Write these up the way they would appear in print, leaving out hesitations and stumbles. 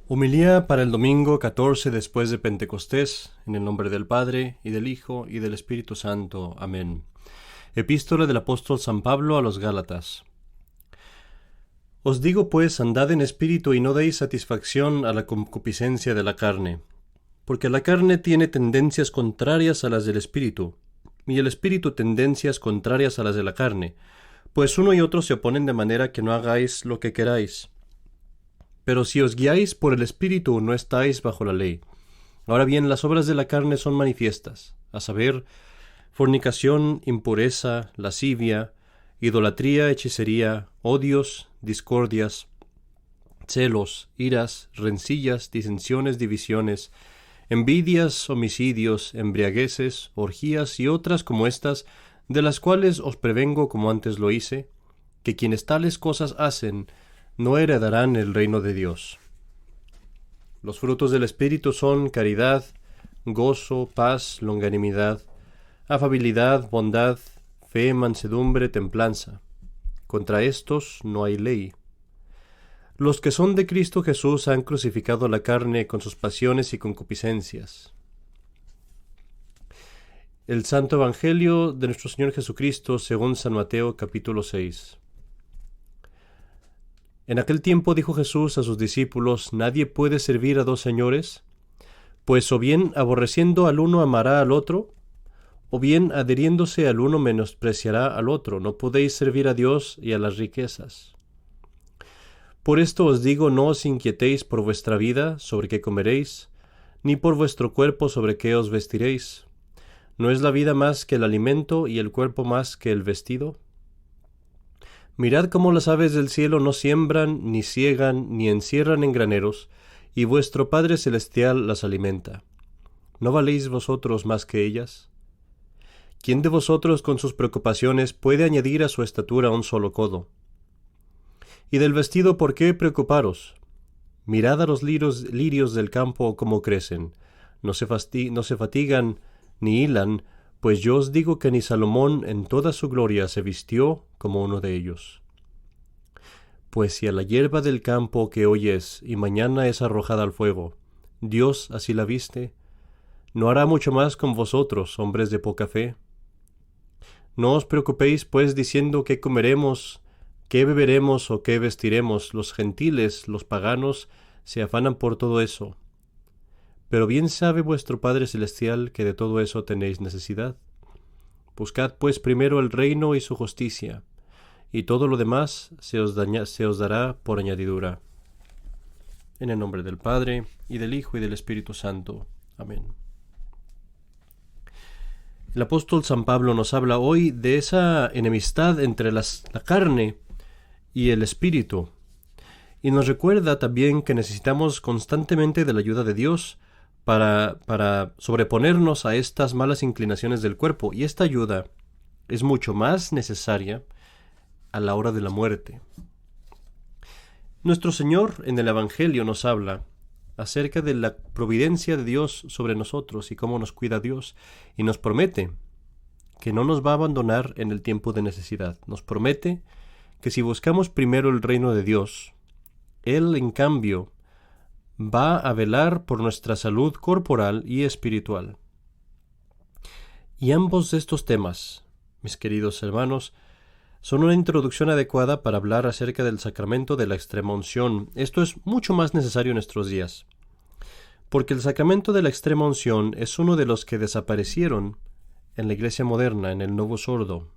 Homilía para el domingo 14 después de Pentecostés, en el nombre del Padre, y del Hijo, y del Espíritu Santo. Amén. Epístola del apóstol San Pablo a los Gálatas. Os digo pues, andad en espíritu y no deis satisfacción a la concupiscencia de la carne, porque la carne tiene tendencias contrarias a las del espíritu, y el espíritu tendencias contrarias a las de la carne, pues uno y otro se oponen de manera que no hagáis lo que queráis. Pero si os guiáis por el Espíritu, no estáis bajo la ley. Ahora bien, las obras de la carne son manifiestas, a saber, fornicación, impureza, lascivia, idolatría, hechicería, odios, discordias, celos, iras, rencillas, disensiones, divisiones, envidias, homicidios, embriagueces, orgías y otras como estas, de las cuales os prevengo como antes lo hice, que quienes tales cosas hacen, no heredarán el reino de Dios. Los frutos del Espíritu son caridad, gozo, paz, longanimidad, afabilidad, bondad, fe, mansedumbre, templanza. Contra estos no hay ley. Los que son de Cristo Jesús han crucificado la carne con sus pasiones y concupiscencias. El Santo Evangelio de nuestro Señor Jesucristo según San Mateo capítulo 6. En aquel tiempo dijo Jesús a sus discípulos: ¿Nadie puede servir a dos señores? Pues o bien aborreciendo al uno amará al otro, o bien adhiriéndose al uno menospreciará al otro. No podéis servir a Dios y a las riquezas. Por esto os digo, no os inquietéis por vuestra vida sobre qué comeréis, ni por vuestro cuerpo sobre qué os vestiréis. ¿No es la vida más que el alimento y el cuerpo más que el vestido? Mirad cómo las aves del cielo no siembran, ni siegan, ni encierran en graneros, y vuestro Padre Celestial las alimenta. ¿No valéis vosotros más que ellas? ¿Quién de vosotros con sus preocupaciones puede añadir a su estatura un solo codo? ¿Y del vestido por qué preocuparos? Mirad a los lirios del campo cómo crecen, no se fatigan ni hilan, pues yo os digo que ni Salomón en toda su gloria se vistió como uno de ellos. Pues si a la hierba del campo que hoy es y mañana es arrojada al fuego, Dios así la viste, ¿no hará mucho más con vosotros, hombres de poca fe? No os preocupéis pues diciendo qué comeremos, qué beberemos o qué vestiremos. Los gentiles, los paganos, se afanan por todo eso. Pero bien sabe vuestro Padre Celestial que de todo eso tenéis necesidad. Buscad pues primero el reino y su justicia, y todo lo demás se os dará por añadidura. En el nombre del Padre, y del Hijo, y del Espíritu Santo. Amén. El apóstol San Pablo nos habla hoy de esa enemistad entre la carne y el espíritu, y nos recuerda también que necesitamos constantemente de la ayuda de Dios para sobreponernos a estas malas inclinaciones del cuerpo, y esta ayuda es mucho más necesaria a la hora de la muerte. Nuestro Señor en el Evangelio nos habla acerca de la providencia de Dios sobre nosotros y cómo nos cuida Dios, y nos promete que no nos va a abandonar en el tiempo de necesidad. Nos promete que si buscamos primero el reino de Dios, Él en cambio va a velar por nuestra salud corporal y espiritual. Y ambos de estos temas, mis queridos hermanos, son una introducción adecuada para hablar acerca del sacramento de la extrema unción. Esto es mucho más necesario en nuestros días, porque el sacramento de la extrema unción es uno de los que desaparecieron en la iglesia moderna, en el Novus Ordo.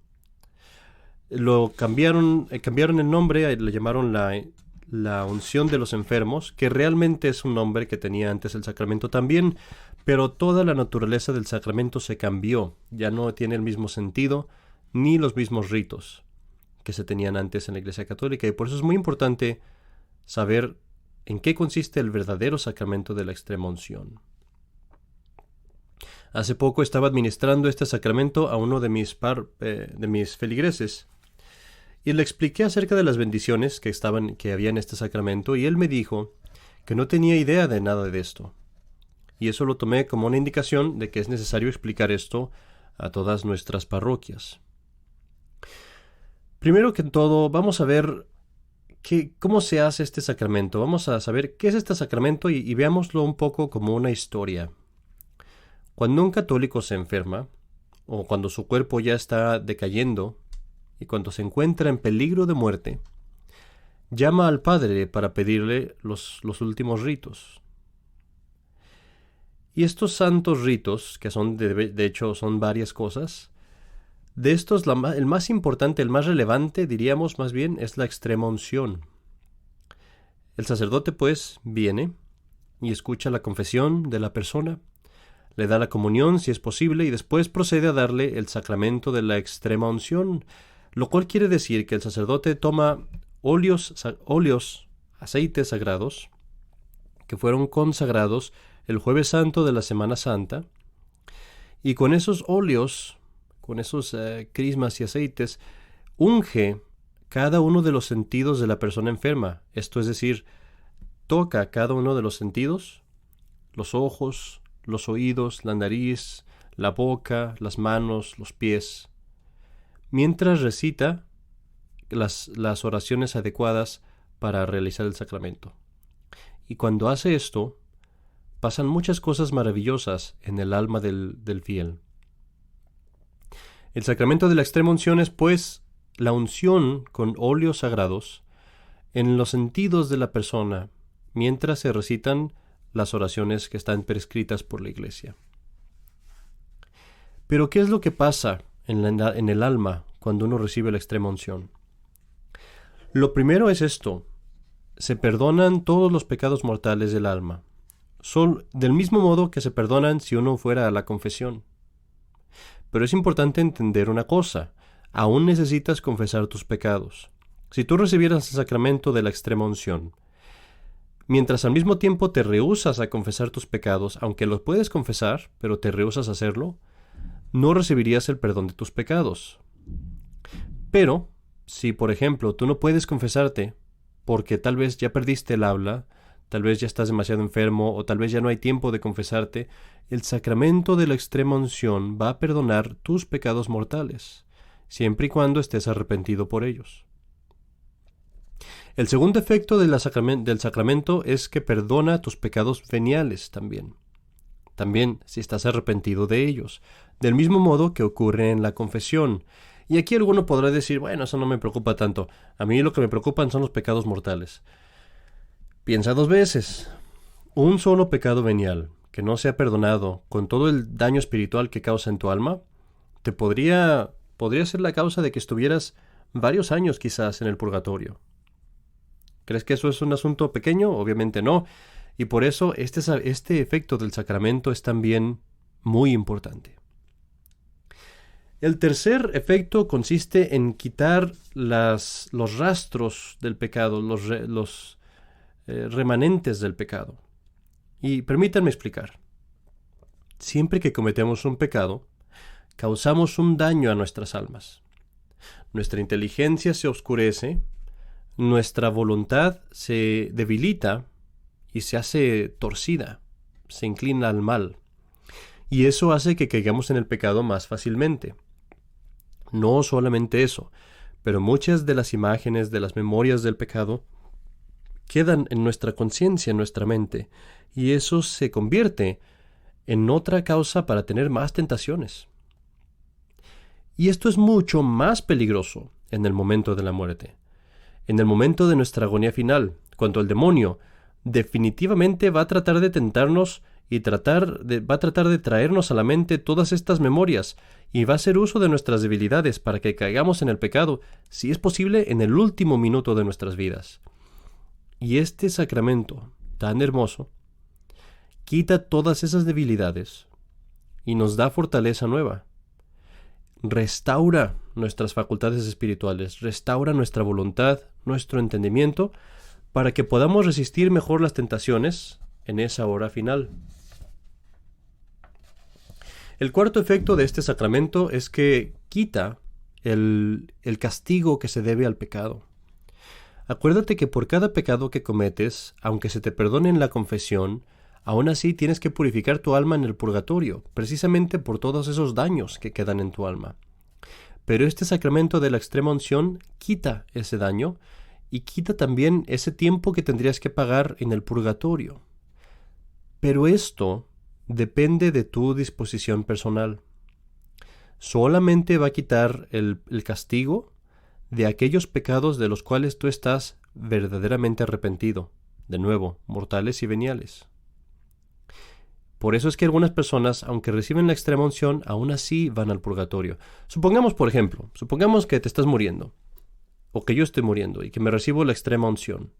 Lo cambiaron el nombre, le llamaron la unción de los enfermos, que realmente es un nombre que tenía antes el sacramento también, pero toda la naturaleza del sacramento se cambió, ya no tiene el mismo sentido ni los mismos ritos que se tenían antes en la Iglesia Católica, y por eso es muy importante saber en qué consiste el verdadero sacramento de la extrema unción. Hace poco estaba administrando este sacramento a uno de mis feligreses, y le expliqué acerca de las bendiciones que había en este sacramento, y él me dijo que no tenía idea de nada de esto. Y eso lo tomé como una indicación de que es necesario explicar esto a todas nuestras parroquias. Primero que todo, vamos a ver ¿Cómo se hace este sacramento? Vamos a saber qué es este sacramento y veámoslo un poco como una historia. Cuando un católico se enferma, o cuando su cuerpo ya está decayendo, y cuando se encuentra en peligro de muerte, llama al Padre para pedirle los últimos ritos. Y estos santos ritos, que son de hecho son varias cosas, de estos el más importante, el más relevante, diríamos más bien, es la extrema unción. El sacerdote pues viene y escucha la confesión de la persona, le da la comunión si es posible y después procede a darle el sacramento de la extrema unción, lo cual quiere decir que el sacerdote toma óleos, aceites sagrados, que fueron consagrados el Jueves Santo de la Semana Santa, y con esos óleos, con esos crismas y aceites, unge cada uno de los sentidos de la persona enferma. Esto es decir, toca cada uno de los sentidos, los ojos, los oídos, la nariz, la boca, las manos, los pies, mientras recita las oraciones adecuadas para realizar el sacramento. Y cuando hace esto, pasan muchas cosas maravillosas en el alma del fiel. El sacramento de la extrema unción es, pues, la unción con óleos sagrados en los sentidos de la persona, mientras se recitan las oraciones que están prescritas por la Iglesia. Pero, ¿qué es lo que pasa en el alma cuando uno recibe la extrema unción? Lo primero es esto: se perdonan todos los pecados mortales del alma. Son del mismo modo que se perdonan si uno fuera a la confesión. Pero es importante entender una cosa: aún necesitas confesar tus pecados. Si tú recibieras el sacramento de la extrema unción, mientras al mismo tiempo te rehusas a confesar tus pecados, aunque los puedes confesar, pero te rehusas a hacerlo, no recibirías el perdón de tus pecados. Pero, si por ejemplo tú no puedes confesarte porque tal vez ya perdiste el habla, tal vez ya estás demasiado enfermo o tal vez ya no hay tiempo de confesarte, el sacramento de la extrema unción va a perdonar tus pecados mortales, siempre y cuando estés arrepentido por ellos. El segundo efecto del sacramento es que perdona tus pecados veniales también si estás arrepentido de ellos, del mismo modo que ocurre en la confesión. Y aquí alguno podrá decir, bueno, eso no me preocupa tanto, a mí lo que me preocupan son los pecados mortales. Piensa dos veces. Un solo pecado venial que no sea perdonado, con todo el daño espiritual que causa en tu alma, te podría ser la causa de que estuvieras varios años quizás en el purgatorio. ¿Crees que eso es un asunto pequeño? Obviamente no. Y por eso este efecto del sacramento es también muy importante. El tercer efecto consiste en quitar los rastros del pecado, los remanentes del pecado. Y permítanme explicar. Siempre que cometemos un pecado, causamos un daño a nuestras almas. Nuestra inteligencia se oscurece, nuestra voluntad se debilita y se hace torcida, se inclina al mal. Y eso hace que caigamos en el pecado más fácilmente. No solamente eso, pero muchas de las imágenes, de las memorias del pecado, quedan en nuestra conciencia, en nuestra mente, y eso se convierte en otra causa para tener más tentaciones. Y esto es mucho más peligroso en el momento de la muerte, en el momento de nuestra agonía final, cuando el demonio definitivamente va a tratar de tentarnos y va a tratar de traernos a la mente todas estas memorias y va a hacer uso de nuestras debilidades para que caigamos en el pecado, si es posible, en el último minuto de nuestras vidas. Y este sacramento tan hermoso quita todas esas debilidades y nos da fortaleza nueva. Restaura nuestras facultades espirituales, restaura nuestra voluntad, nuestro entendimiento, para que podamos resistir mejor las tentaciones en esa hora final. El cuarto efecto de este sacramento es que quita el castigo que se debe al pecado. Acuérdate que por cada pecado que cometes, aunque se te perdone en la confesión, aún así tienes que purificar tu alma en el purgatorio, precisamente por todos esos daños que quedan en tu alma. Pero este sacramento de la extrema unción quita ese daño y quita también ese tiempo que tendrías que pagar en el purgatorio. Pero esto depende de tu disposición personal. Solamente va a quitar el castigo de aquellos pecados de los cuales tú estás verdaderamente arrepentido, de nuevo, mortales y veniales. Por eso es que algunas personas, aunque reciben la extrema unción, aún así van al purgatorio. Supongamos, por ejemplo, que te estás muriendo, o que yo estoy muriendo, y que me recibo la extrema unción.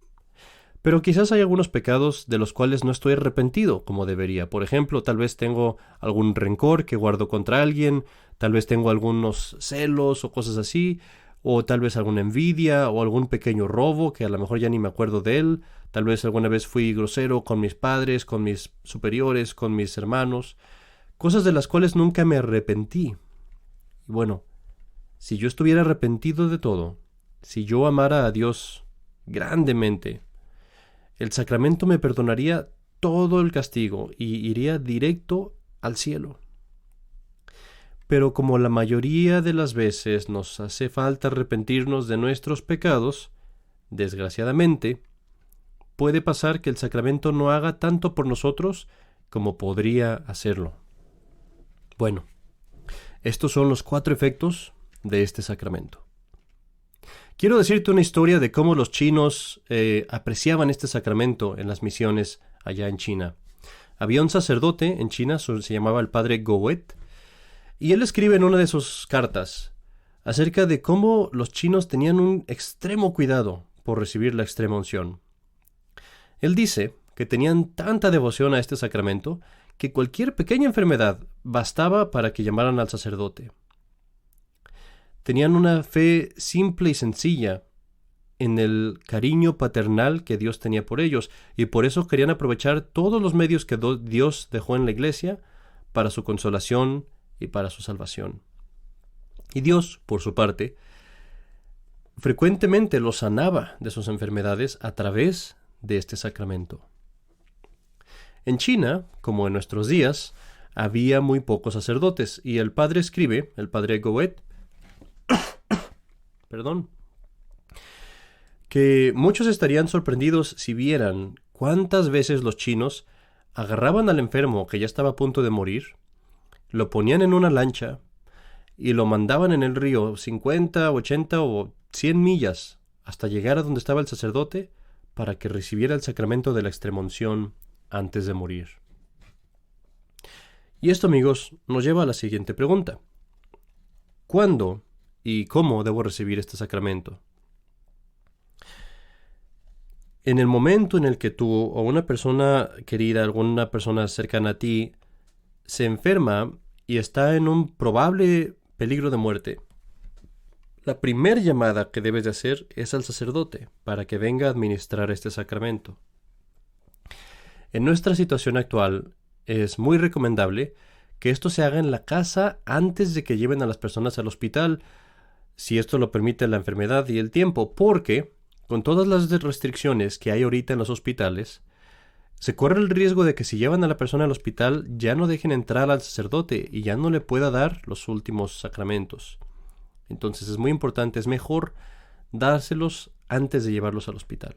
Pero quizás hay algunos pecados de los cuales no estoy arrepentido como debería. Por ejemplo, tal vez tengo algún rencor que guardo contra alguien, tal vez tengo algunos celos o cosas así, o tal vez alguna envidia o algún pequeño robo que a lo mejor ya ni me acuerdo de él. Tal vez alguna vez fui grosero con mis padres, con mis superiores, con mis hermanos, cosas de las cuales nunca me arrepentí. Y bueno, si yo estuviera arrepentido de todo, si yo amara a Dios grandemente, el sacramento me perdonaría todo el castigo y iría directo al cielo. Pero como la mayoría de las veces nos hace falta arrepentirnos de nuestros pecados, desgraciadamente, puede pasar que el sacramento no haga tanto por nosotros como podría hacerlo. Bueno, estos son los 4 efectos de este sacramento. Quiero decirte una historia de cómo los chinos apreciaban este sacramento en las misiones allá en China. Había un sacerdote en China, se llamaba el padre Gowet, y él escribe en una de sus cartas acerca de cómo los chinos tenían un extremo cuidado por recibir la extrema unción. Él dice que tenían tanta devoción a este sacramento que cualquier pequeña enfermedad bastaba para que llamaran al sacerdote. Tenían una fe simple y sencilla en el cariño paternal que Dios tenía por ellos, y por eso querían aprovechar todos los medios que Dios dejó en la iglesia para su consolación y para su salvación. Y Dios, por su parte, frecuentemente los sanaba de sus enfermedades a través de este sacramento. En China, como en nuestros días, había muy pocos sacerdotes, y el padre Gowet, que muchos estarían sorprendidos si vieran cuántas veces los chinos agarraban al enfermo que ya estaba a punto de morir, lo ponían en una lancha y lo mandaban en el río 50, 80 o 100 millas hasta llegar a donde estaba el sacerdote para que recibiera el sacramento de la extremunción antes de morir. Y esto, amigos, nos lleva a la siguiente pregunta. ¿Cuándo y cómo debo recibir este sacramento? En el momento en el que tú o una persona querida, alguna persona cercana a ti, se enferma y está en un probable peligro de muerte, la primera llamada que debes de hacer es al sacerdote para que venga a administrar este sacramento. En nuestra situación actual es muy recomendable que esto se haga en la casa antes de que lleven a las personas al hospital, si esto lo permite la enfermedad y el tiempo, porque con todas las restricciones que hay ahorita en los hospitales, se corre el riesgo de que si llevan a la persona al hospital ya no dejen entrar al sacerdote y ya no le pueda dar los últimos sacramentos. Entonces es muy importante, es mejor dárselos antes de llevarlos al hospital.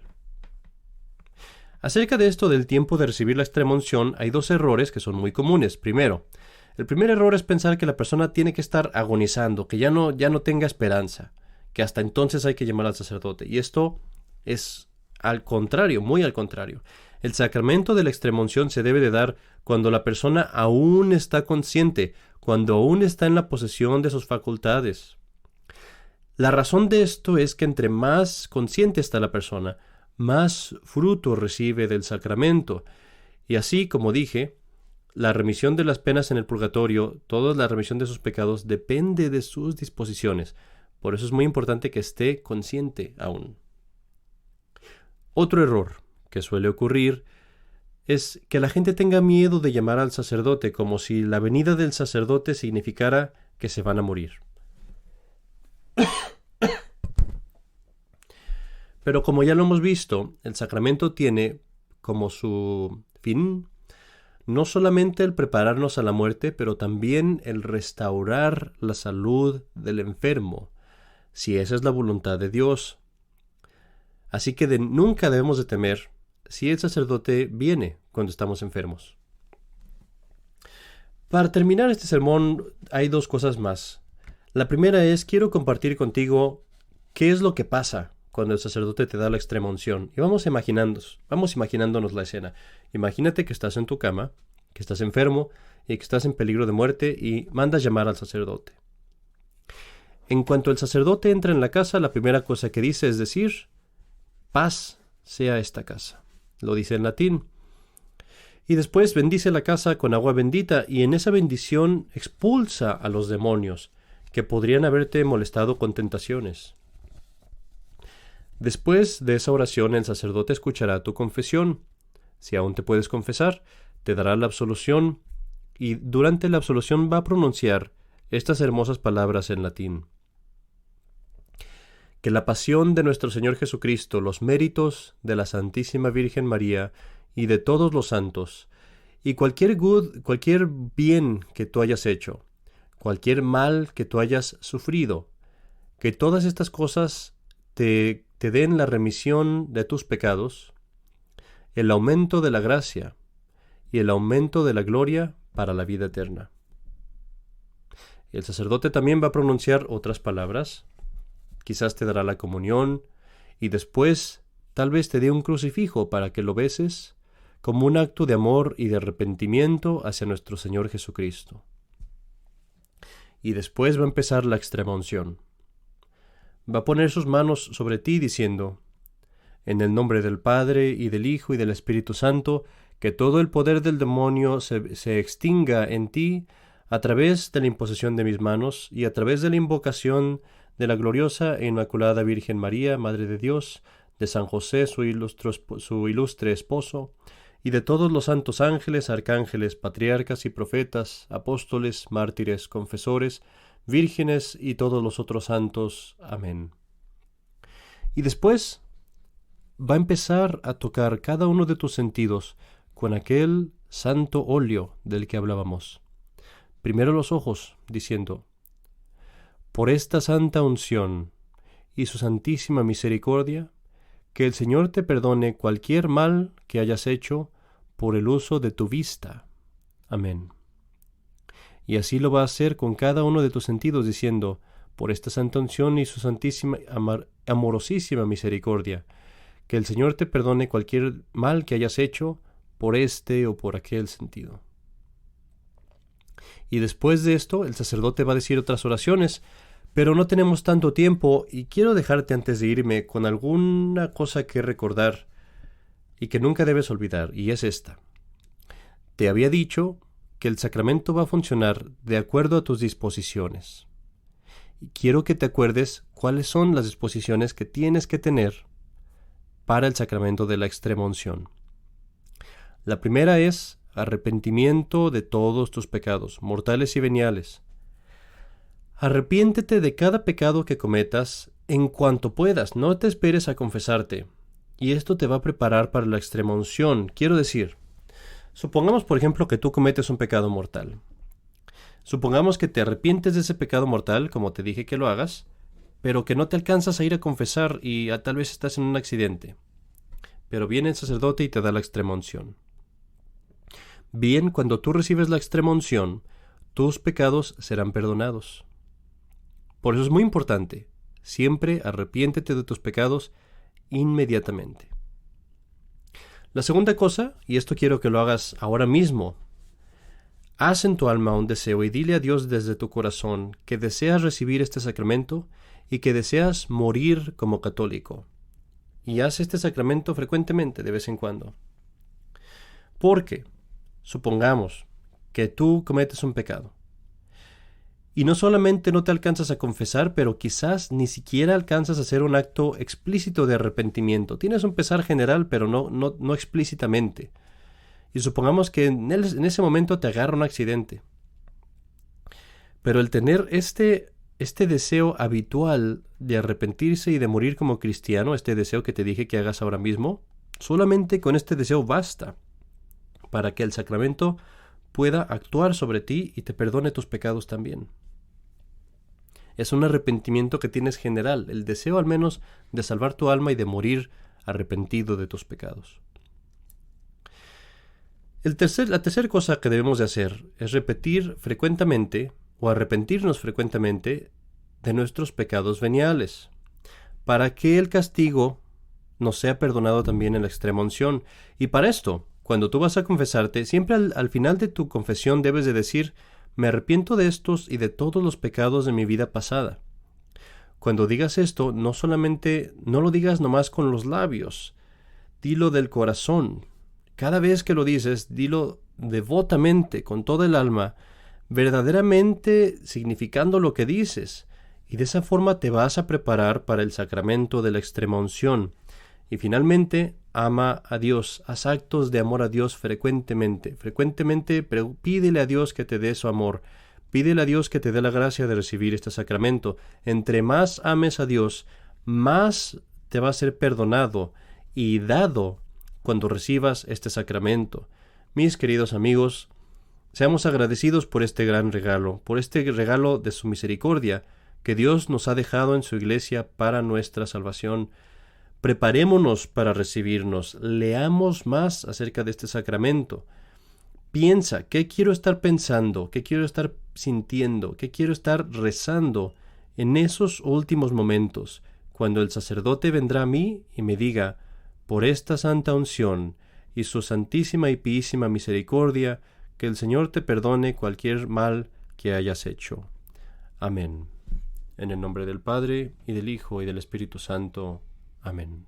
Acerca de esto del tiempo de recibir la extremunción, hay 2 errores que son muy comunes. Primero, el primer error es pensar que la persona tiene que estar agonizando, que ya no tenga esperanza, que hasta entonces hay que llamar al sacerdote. Y esto es al contrario, muy al contrario. El sacramento de la extremunción se debe de dar cuando la persona aún está consciente, cuando aún está en la posesión de sus facultades. La razón de esto es que entre más consciente está la persona, más fruto recibe del sacramento. Y así, como dije, la remisión de las penas en el purgatorio, toda la remisión de sus pecados, depende de sus disposiciones. Por eso es muy importante que esté consciente aún. Otro error que suele ocurrir es que la gente tenga miedo de llamar al sacerdote, como si la venida del sacerdote significara que se van a morir. Pero como ya lo hemos visto, el sacramento tiene como su fin no solamente el prepararnos a la muerte, pero también el restaurar la salud del enfermo, si esa es la voluntad de Dios. Así que nunca debemos de temer si el sacerdote viene cuando estamos enfermos. Para terminar este sermón hay dos cosas más. La primera es, quiero compartir contigo qué es lo que pasa cuando el sacerdote te da la extrema unción. Y vamos imaginándonos la escena. Imagínate que estás en tu cama, que estás enfermo y que estás en peligro de muerte y mandas llamar al sacerdote. En cuanto el sacerdote entra en la casa, la primera cosa que dice es decir, paz sea esta casa. Lo dice en latín. Y después bendice la casa con agua bendita y en esa bendición expulsa a los demonios que podrían haberte molestado con tentaciones. Después de esa oración el sacerdote escuchará tu confesión. Si aún te puedes confesar, te dará la absolución y durante la absolución va a pronunciar estas hermosas palabras en latín. Que la pasión de nuestro Señor Jesucristo, los méritos de la Santísima Virgen María y de todos los santos, y cualquier bien que tú hayas hecho, cualquier mal que tú hayas sufrido, que todas estas cosas te den la remisión de tus pecados, el aumento de la gracia y el aumento de la gloria para la vida eterna. El sacerdote también va a pronunciar otras palabras, quizás te dará la comunión y después tal vez te dé un crucifijo para que lo beses como un acto de amor y de arrepentimiento hacia nuestro Señor Jesucristo. Y después va a empezar la extrema unción. Va a poner sus manos sobre ti diciendo, en el nombre del Padre y del Hijo y del Espíritu Santo, que todo el poder del demonio se extinga en ti a través de la imposición de mis manos y a través de la invocación de la gloriosa e inmaculada Virgen María, Madre de Dios, de San José, su ilustre esposo, y de todos los santos ángeles, arcángeles, patriarcas y profetas, apóstoles, mártires, confesores, vírgenes y todos los otros santos. Amén. Y después va a empezar a tocar cada uno de tus sentidos con aquel santo óleo del que hablábamos. Primero los ojos, diciendo, por esta santa unción y su santísima misericordia, que el Señor te perdone cualquier mal que hayas hecho por el uso de tu vista. Amén. Y así lo va a hacer con cada uno de tus sentidos, diciendo, por esta santa unción y su santísima, amorosísima misericordia, que el Señor te perdone cualquier mal que hayas hecho por este o por aquel sentido. Y después de esto, el sacerdote va a decir otras oraciones, pero no tenemos tanto tiempo y quiero dejarte antes de irme con alguna cosa que recordar y que nunca debes olvidar, y es esta. Te había dicho que el sacramento va a funcionar de acuerdo a tus disposiciones. Y quiero que te acuerdes cuáles son las disposiciones que tienes que tener para el sacramento de la extrema unción. La primera es arrepentimiento de todos tus pecados, mortales y veniales. Arrepiéntete de cada pecado que cometas en cuanto puedas, no te esperes a confesarte. Y esto te va a preparar para la extrema unción. Quiero decir, supongamos por ejemplo que tú cometes un pecado mortal. Supongamos que te arrepientes de ese pecado mortal, como te dije que lo hagas, pero que no te alcanzas a ir a confesar y tal vez estás en un accidente. Pero viene el sacerdote y te da la extrema unción. Bien, cuando tú recibes la extrema unción, tus pecados serán perdonados. Por eso es muy importante, siempre arrepiéntete de tus pecados inmediatamente. La segunda cosa, y esto quiero que lo hagas ahora mismo, haz en tu alma un deseo y dile a Dios desde tu corazón que deseas recibir este sacramento y que deseas morir como católico. Y haz este sacramento frecuentemente, de vez en cuando. Porque, supongamos que tú cometes un pecado, y no solamente no te alcanzas a confesar, pero quizás ni siquiera alcanzas a hacer un acto explícito de arrepentimiento. Tienes un pesar general, pero no explícitamente. Y supongamos que en ese momento te agarra un accidente. Pero el tener este deseo habitual de arrepentirse y de morir como cristiano, este deseo que te dije que hagas ahora mismo, solamente con este deseo basta para que el sacramento pueda actuar sobre ti y te perdone tus pecados también. Es un arrepentimiento que tienes general, el deseo al menos de salvar tu alma y de morir arrepentido de tus pecados. La tercera cosa que debemos de hacer es repetir frecuentemente o arrepentirnos frecuentemente de nuestros pecados veniales, para que el castigo nos sea perdonado también en la extrema unción. Y para esto, cuando tú vas a confesarte, siempre al final de tu confesión debes de decir: me arrepiento de estos y de todos los pecados de mi vida pasada. Cuando digas esto, no lo digas nomás con los labios, dilo del corazón. Cada vez que lo dices, dilo devotamente, con todo el alma, verdaderamente significando lo que dices, y de esa forma te vas a preparar para el sacramento de la extrema unción. Y finalmente, ama a Dios, haz actos de amor a Dios frecuentemente, pero pídele a Dios que te dé su amor, pídele a Dios que te dé la gracia de recibir este sacramento. Entre más ames a Dios, más te va a ser perdonado y dado cuando recibas este sacramento. Mis queridos amigos, seamos agradecidos por este gran regalo, por este regalo de su misericordia que Dios nos ha dejado en su iglesia para nuestra salvación. Preparémonos para recibirnos, leamos más acerca de este sacramento. Piensa, ¿qué quiero estar pensando? ¿Qué quiero estar sintiendo? ¿Qué quiero estar rezando en esos últimos momentos, cuando el sacerdote vendrá a mí y me diga: por esta santa unción y su santísima y písima misericordia, que el Señor te perdone cualquier mal que hayas hecho? Amén. En el nombre del Padre, y del Hijo, y del Espíritu Santo. Amén.